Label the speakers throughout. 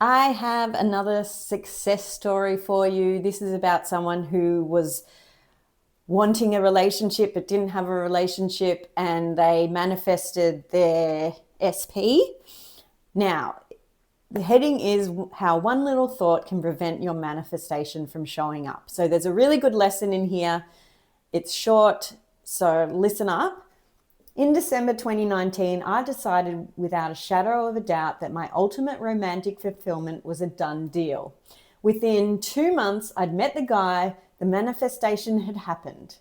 Speaker 1: I have another success story for you. This is about someone who was wanting a relationship but didn't have a relationship, and they manifested their SP. Now, the heading is how one little thought can prevent your manifestation from showing up. So there's a really good lesson in here. It's short, so listen up. In December 2019, I decided without a shadow of a doubt that my ultimate romantic fulfillment was a done deal. Within 2 months, I'd met the guy, the manifestation had happened.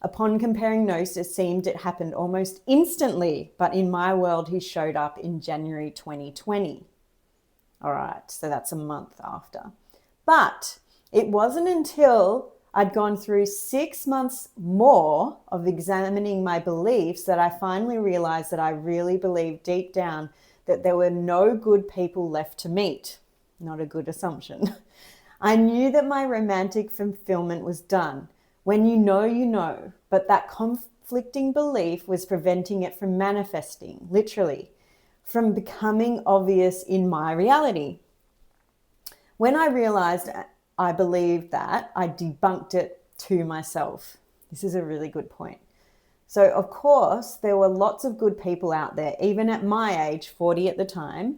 Speaker 1: Upon comparing notes, it seemed it happened almost instantly, but in my world, he showed up in January 2020. All right, so that's a month after. But it wasn't until I'd gone through 6 months more of examining my beliefs that I finally realized that I really believed deep down that there were no good people left to meet. Not a good assumption. I knew that my romantic fulfillment was done. When you know, but that conflicting belief was preventing it from manifesting, literally, from becoming obvious in my reality. When I realized I believed that, I debunked it to myself. This is a really good point. So, of course, there were lots of good people out there, even at my age, 40 at the time.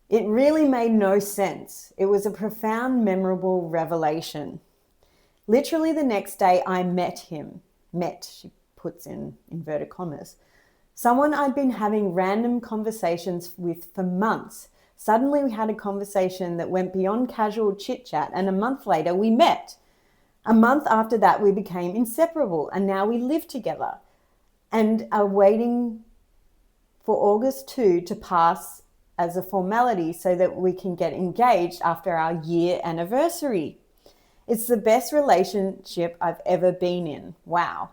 Speaker 1: It really made no sense. It was a profound, memorable revelation. Literally the next day, I met him. Met, she puts in inverted commas. Someone I'd been having random conversations with for months. Suddenly we had a conversation that went beyond casual chit-chat, and a month later we met. A month after that we became inseparable, and now we live together and are waiting for August 2 to pass as a formality so that we can get engaged after our year anniversary. It's the best relationship I've ever been in. Wow.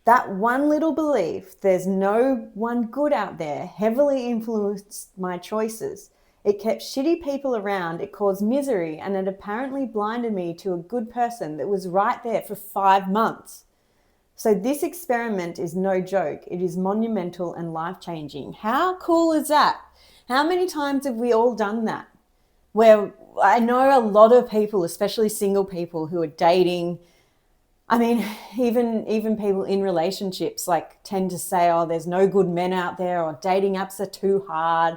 Speaker 1: That one little belief, there's no one good out there, heavily influenced my choices. It kept shitty people around, it caused misery, and it apparently blinded me to a good person that was right there for 5 months. So this experiment is no joke. It is monumental and life-changing. How cool is that? How many times have we all done that? Where I know a lot of people, especially single people who are dating, I mean, even people in relationships like tend to say, oh, there's no good men out there, or dating apps are too hard.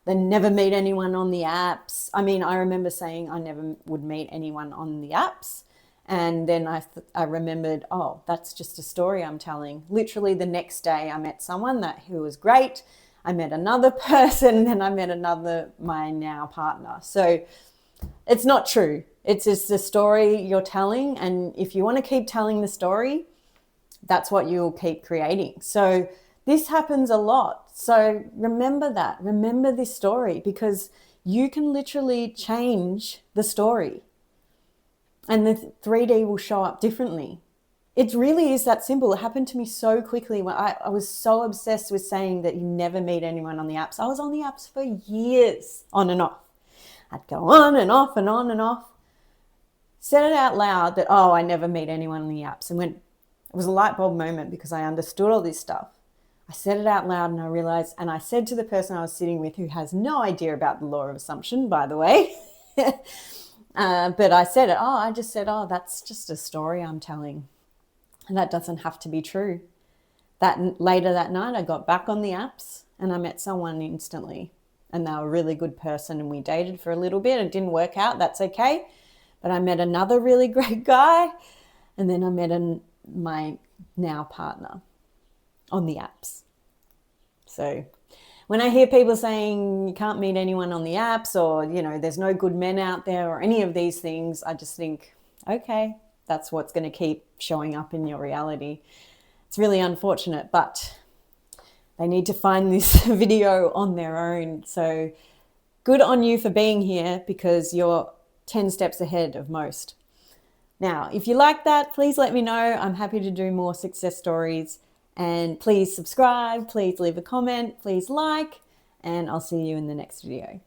Speaker 1: They never meet anyone on the apps. I mean, I remember saying I never would meet anyone on the apps. And then I remembered, oh, that's just a story I'm telling. Literally the next day I met someone who was great. I met another person, and I met my now partner. So it's not true. It's just a story you're telling. And if you want to keep telling the story, that's what you'll keep creating. So this happens a lot. So remember that. Remember this story, because you can literally change the story and the 3D will show up differently. It really is that simple. It happened to me so quickly. When I was so obsessed with saying that you never meet anyone on the apps. I was on the apps for years, on and off. I'd go on and off and on and off. Said it out loud that, oh, I never meet anyone on the apps. And when it was a light bulb moment, because I understood all this stuff. I said it out loud and I realized, and I said to the person I was sitting with, who has no idea about the law of assumption, by the way, but I said it, I just said, that's just a story I'm telling. And that doesn't have to be true. Later that night, I got back on the apps and I met someone instantly. And they were a really good person, and we dated for a little bit. It didn't work out. That's okay. But I met another really great guy. And then I met my now partner on the apps. So when I hear people saying you can't meet anyone on the apps, or, there's no good men out there, or any of these things, I just think, okay, that's what's going to keep showing up in your reality. It's really unfortunate, but they need to find this video on their own. So good on you for being here, because you're 10 steps ahead of most. Now, if you like that, please let me know. I'm happy to do more success stories. And please subscribe, please leave a comment, please like, and I'll see you in the next video.